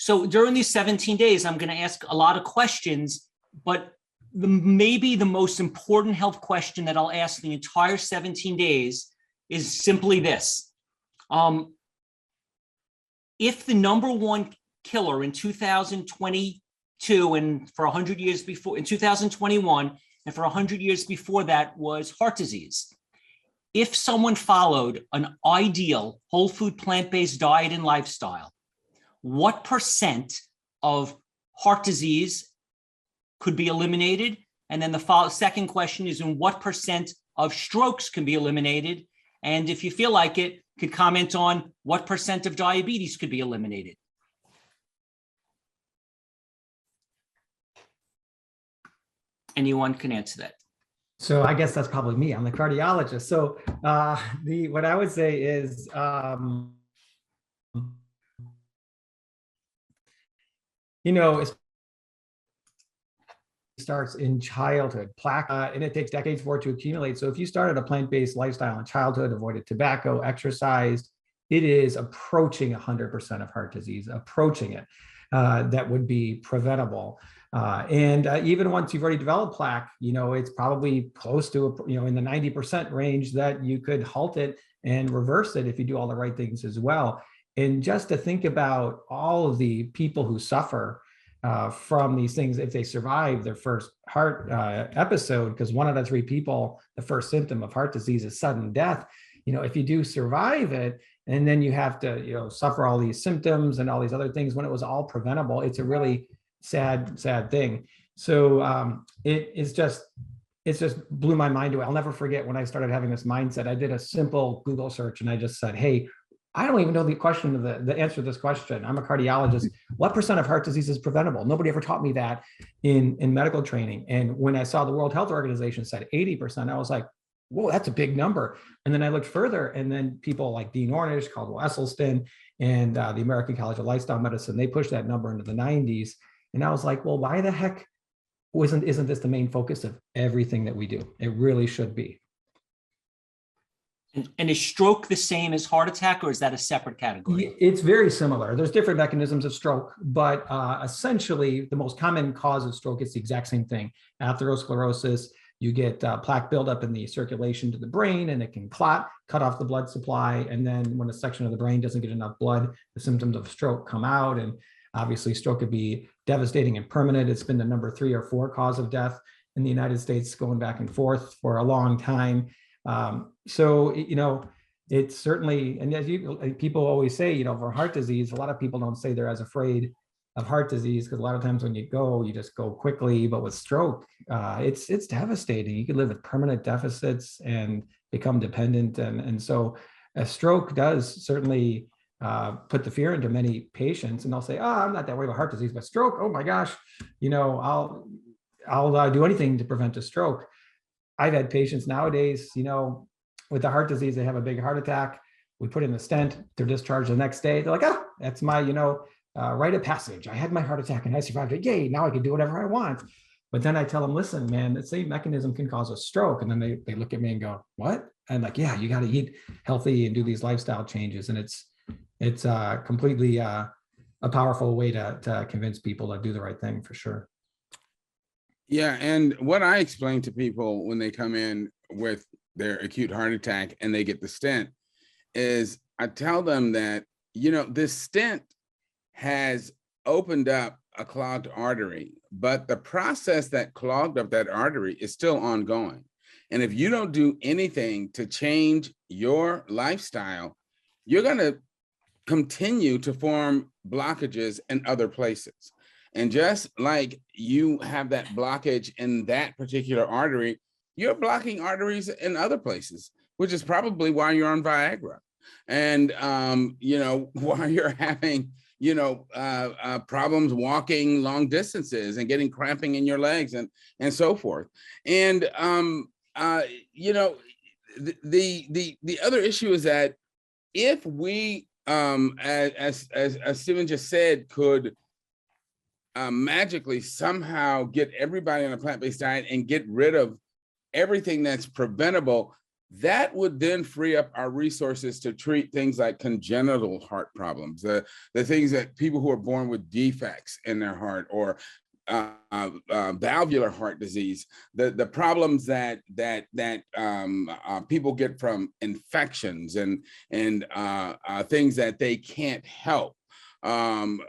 So during these 17 days, I'm going to ask a lot of questions, but maybe the most important health question that I'll ask the entire 17 days is simply this. If the number one killer in 2022 and for 100 years before, in 2021, and for 100 years before that was heart disease, if someone followed an ideal whole food plant-based diet and lifestyle, what percent of heart disease could be eliminated? And then the second question is, in what percent of strokes can be eliminated? And if you feel like it, could comment on what percent of diabetes could be eliminated. Anyone can answer that. So I guess that's probably me. I'm the cardiologist. So what I would say is, it starts in childhood. Plaque, and it takes decades for it to accumulate. So if you started a plant-based lifestyle in childhood, avoided tobacco, exercised, it is approaching 100% of heart disease, approaching it. That would be preventable. And even once you've already developed plaque, it's probably close to, in the 90% range that you could halt it and reverse it if you do all the right things as well. And just to think about all of the people who suffer from these things, if they survive their first heart episode, because 1 out of 3 people, the first symptom of heart disease is sudden death. If you do survive it, and then you have to, suffer all these symptoms and all these other things when it was all preventable, it's a really sad thing. So it's just blew my mind away. I'll never forget when I started having this mindset. I did a simple Google search and I just said, hey, I don't even know the answer to this question. I'm a cardiologist. What percent of heart disease is preventable? Nobody ever taught me that in medical training. And when I saw the World Health Organization said 80%, I was like, whoa, that's a big number. And then I looked further, and then people like Dean Ornish, Caldwell Esselstyn, and the American College of Lifestyle Medicine, they pushed that number into the 90s. And I was like, well, why the heck isn't this the main focus of everything that we do? It really should be. And is stroke the same as heart attack, or is that a separate category? It's very similar. There's different mechanisms of stroke, but essentially the most common cause of stroke is the exact same thing. Atherosclerosis, you get plaque buildup in the circulation to the brain, and it can clot, cut off the blood supply. And then when a section of the brain doesn't get enough blood, the symptoms of stroke come out. And obviously stroke could be devastating and permanent. It's been the number 3 or 4 cause of death in the United States, going back and forth for a long time. So, it's certainly, and as people always say, for heart disease, a lot of people don't say they're as afraid of heart disease because a lot of times when you just go quickly. But with stroke, it's devastating. You could live with permanent deficits and become dependent. And so a stroke does certainly put the fear into many patients, and they'll say, oh, I'm not that worried about heart disease, but stroke, oh my gosh, I'll do anything to prevent a stroke. I've had patients nowadays, with the heart disease, they have a big heart attack. We put in the stent, they're discharged the next day. They're like, oh, that's my, rite of passage. I had my heart attack and I survived it. Yay, now I can do whatever I want. But then I tell them, listen, man, the same mechanism can cause a stroke. And then they look at me and go, what? I'm like, yeah, you got to eat healthy and do these lifestyle changes. And it's completely a powerful way to convince people to do the right thing, for sure. Yeah, and what I explain to people when they come in with their acute heart attack and they get the stent is I tell them that, this stent has opened up a clogged artery, but the process that clogged up that artery is still ongoing. And if you don't do anything to change your lifestyle, you're going to continue to form blockages in other places. And just like you have that blockage in that particular artery, you're blocking arteries in other places, which is probably why you're on Viagra. And, why you're having, problems walking long distances and getting cramping in your legs and so forth. And, the other issue is that if we, as Stephen just said, could magically somehow get everybody on a plant-based diet and get rid of everything that's preventable, that would then free up our resources to treat things like congenital heart problems, the things that people who are born with defects in their heart, or valvular heart disease, the problems that people get from infections and things that they can't help.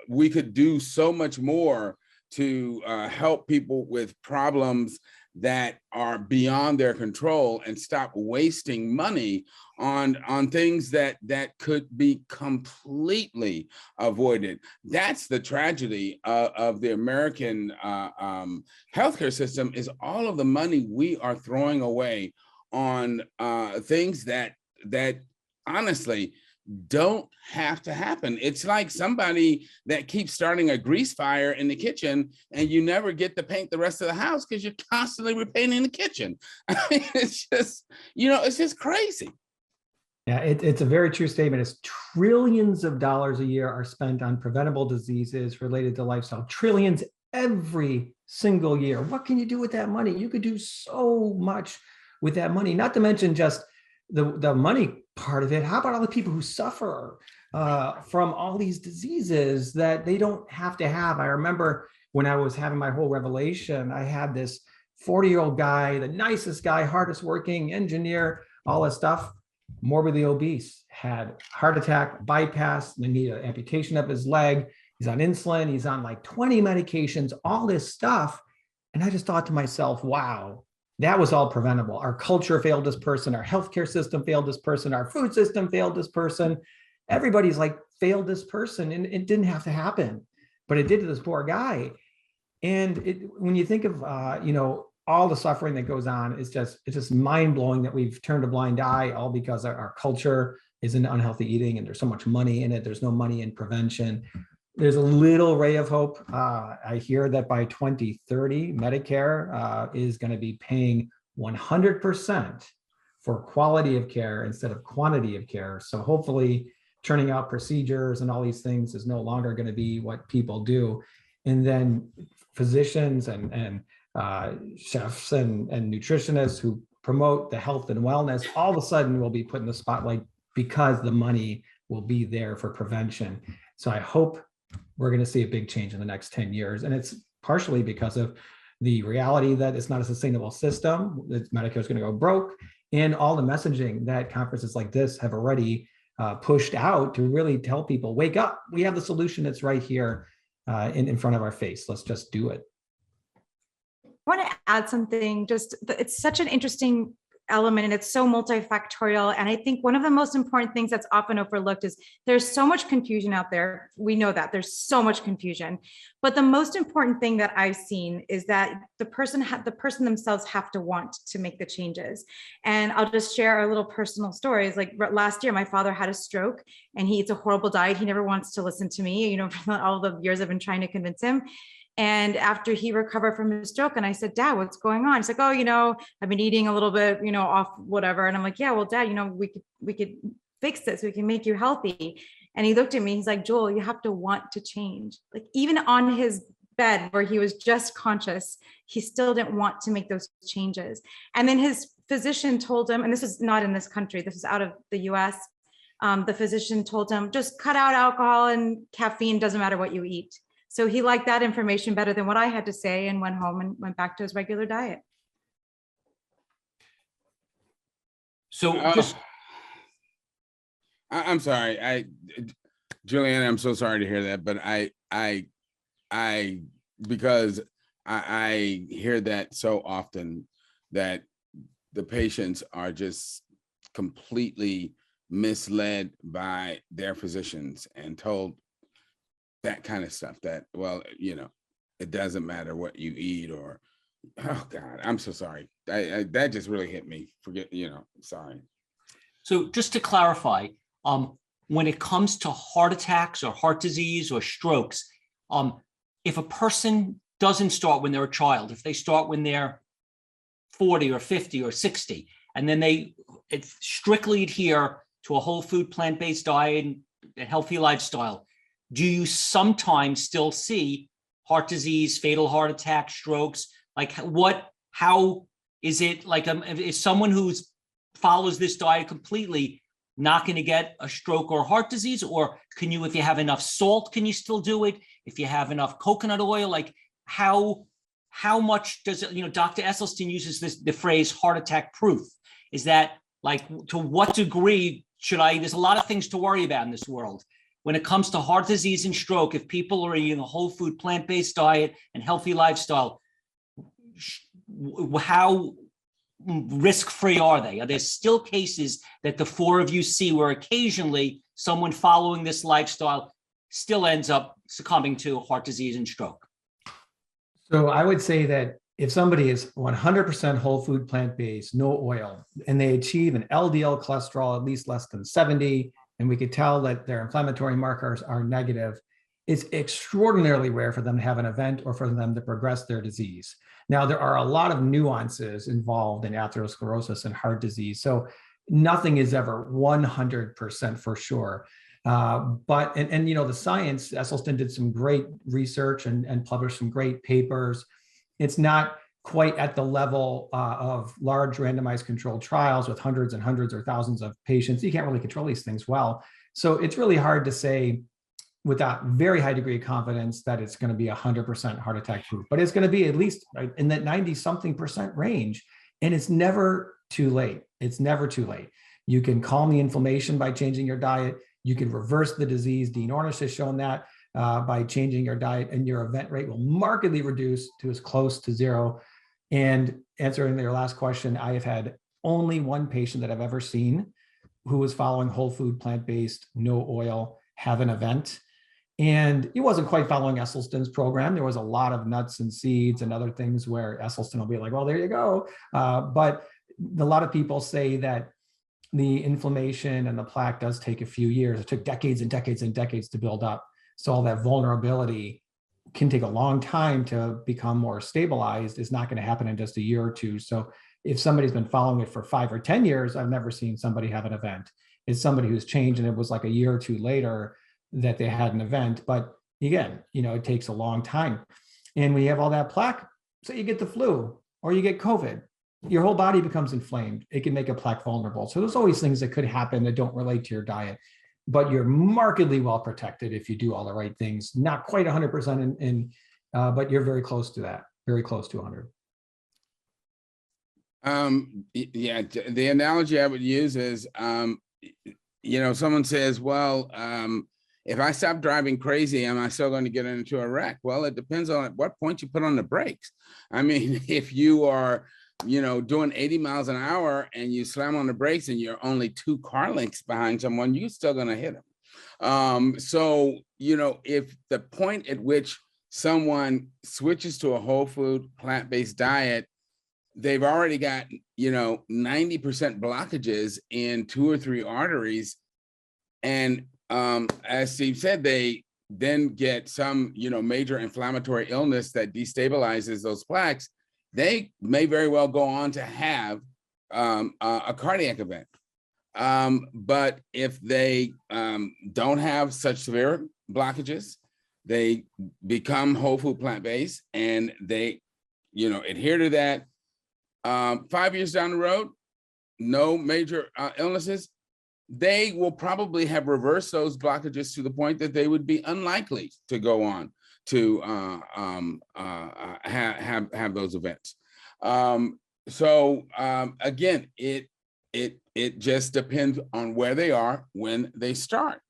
We could do so much more to help people with problems that are beyond their control, and stop wasting money on things that could be completely avoided. That's the tragedy of the American healthcare system, is all of the money we are throwing away on things that honestly don't have to happen. It's like somebody that keeps starting a grease fire in the kitchen, and you never get to paint the rest of the house because you're constantly repainting the kitchen. I mean, it's just, it's just crazy. Yeah, it's a very true statement. It's trillions of dollars a year are spent on preventable diseases related to lifestyle. Trillions every single year. What can you do with that money? You could do so much with that money, not to mention just the money part of it. How about all the people who suffer from all these diseases that they don't have to have? I remember when I was having my whole revelation, I had this 40-year-old guy, the nicest guy, hardest working engineer, all that stuff, morbidly obese, had heart attack, bypass, they need an amputation of his leg. He's on insulin. He's on like 20 medications, all this stuff. And I just thought to myself, wow, that was all preventable. Our culture failed this person. Our healthcare system failed this person. Our food system failed this person. Everybody's like failed this person, and it didn't have to happen, but it did to this poor guy. And when you think of all the suffering that goes on, it's just mind blowing that we've turned a blind eye, all because our culture is in unhealthy eating, and there's so much money in it. There's no money in prevention. There's a little ray of hope. I hear that by 2030, Medicare is going to be paying 100% for quality of care instead of quantity of care. So hopefully churning out procedures and all these things is no longer going to be what people do. And then physicians and chefs and nutritionists who promote the health and wellness, all of a sudden will be put in the spotlight because the money will be there for prevention. So I hope we're going to see a big change in the next 10 years. And it's partially because of the reality that it's not a sustainable system, that Medicare is going to go broke, and all the messaging that conferences like this have already pushed out to really tell people, wake up, we have the solution that's right here in front of our face. Let's just do it. I want to add something. It's such an interesting element, and it's so multifactorial. And I think one of the most important things that's often overlooked is there's so much confusion out there. We know that there's so much confusion, but the most important thing that I've seen is that the person themselves have to want to make the changes. And I'll just share a little personal stories. Like last year, my father had a stroke, and he eats a horrible diet. He never wants to listen to me, for all the years I've been trying to convince him. And after he recovered from his stroke, and I said, Dad, what's going on? He's like, oh, I've been eating a little bit, off whatever. And I'm like, yeah, well, Dad, we could fix this. We can make you healthy. And he looked at me, he's like, Joel, you have to want to change. Like even on his bed where he was just conscious, he still didn't want to make those changes. And then his physician told him, and this is not in this country, this is out of the US. The physician told him, just cut out alcohol and caffeine, doesn't matter what you eat. So he liked that information better than what I had to say, and went home and went back to his regular diet. So I'm sorry, Julieanna, I'm so sorry to hear that, but because I hear that so often, that the patients are just completely misled by their physicians and told that kind of stuff, that, well, it doesn't matter what you eat, or, oh God, I'm so sorry. That just really hit me. Sorry. So just to clarify, when it comes to heart attacks or heart disease or strokes, if a person doesn't start when they're a child, if they start when they're 40 or 50 or 60, and then they strictly adhere to a whole food, plant-based diet and a healthy lifestyle, do you sometimes still see heart disease, fatal heart attack, strokes? Like how is it like, is someone who's follows this diet completely not going to get a stroke or heart disease? Or can you, if you have enough salt, can you still do it? If you have enough coconut oil, like how much does it, Dr. Esselstyn uses the phrase heart attack proof. Is that like, to what degree there's a lot of things to worry about in this world. When it comes to heart disease and stroke, if people are eating a whole food, plant-based diet and healthy lifestyle, how risk-free are they? Are there still cases that the four of you see where occasionally someone following this lifestyle still ends up succumbing to heart disease and stroke? So I would say that if somebody is 100% whole food plant-based, no oil, and they achieve an LDL cholesterol at least less than 70, and we could tell that their inflammatory markers are negative, it's extraordinarily rare for them to have an event or for them to progress their disease. Now, there are a lot of nuances involved in atherosclerosis and heart disease, so nothing is ever 100% for sure. But the science, Esselstyn did some great research and published some great papers. It's not quite at the level of large randomized controlled trials with hundreds and hundreds or thousands of patients. You can't really control these things well. So it's really hard to say without very high degree of confidence that it's going to be 100% heart attack proof, but it's going to be at least right in that 90-something% range. And it's never too late. It's never too late. You can calm the inflammation by changing your diet. You can reverse the disease. Dean Ornish has shown that by changing your diet, and your event rate will markedly reduce to as close to zero. And answering your last question, I have had only one patient that I've ever seen who was following whole food, plant-based, no oil, have an event. And he wasn't quite following Esselstyn's program. There was a lot of nuts and seeds and other things where Esselstyn will be like, well, there you go. But a lot of people say that the inflammation and the plaque does take a few years. It took decades and decades and decades to build up. So all that vulnerability can take a long time to become more stabilized. It's not going to happen in just a year or two. So if somebody's been following it for 5 or 10 years, I've never seen somebody have an event. It's somebody who's changed, and it was like a year or two later that they had an event. But again, it takes a long time. And when you have all that plaque, so you get the flu or you get COVID, your whole body becomes inflamed. It can make a plaque vulnerable. So there's always things that could happen that don't relate to your diet, but you're markedly well protected if you do all the right things. Not quite 100% but you're very close to that, very close to 100. Yeah, the analogy I would use is, someone says, well, if I stop driving crazy, am I still going to get into a wreck? Well, it depends on at what point you put on the brakes. I mean, if you are, doing 80 miles an hour and you slam on the brakes and you're only 2 car lengths behind someone, you're still going to hit them. So, if the point at which someone switches to a whole food, plant-based diet, they've already got, 90% blockages in 2 or 3 arteries. And as Steve said, they then get some, major inflammatory illness that destabilizes those plaques. They may very well go on to have a cardiac event. But if they don't have such severe blockages, they become whole food plant-based and they, adhere to that. 5 years down the road, no major illnesses, they will probably have reversed those blockages to the point that they would be unlikely to go on to have those events. Again, it just depends on where they are when they start.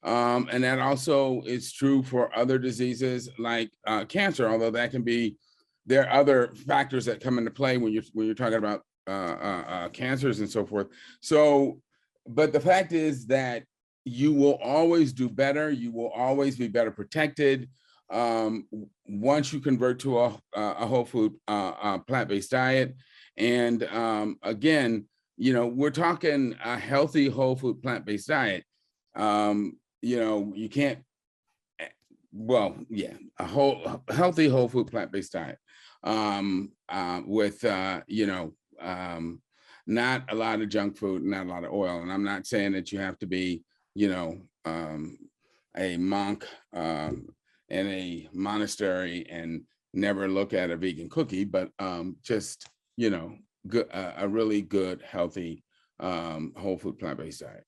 And that also is true for other diseases like cancer, although that can be, there are other factors that come into play when you're talking about cancers and so forth. So, but the fact is that you will always do better. You will always be better protected once you convert to a whole food plant-based diet. And again, we're talking a healthy whole food plant-based diet. You can't, well, yeah, a healthy whole food plant-based diet with not a lot of junk food, not a lot of oil. And I'm not saying that you have to be, a monk in a monastery and never look at a vegan cookie, but just, good, a really good, healthy whole food plant-based diet.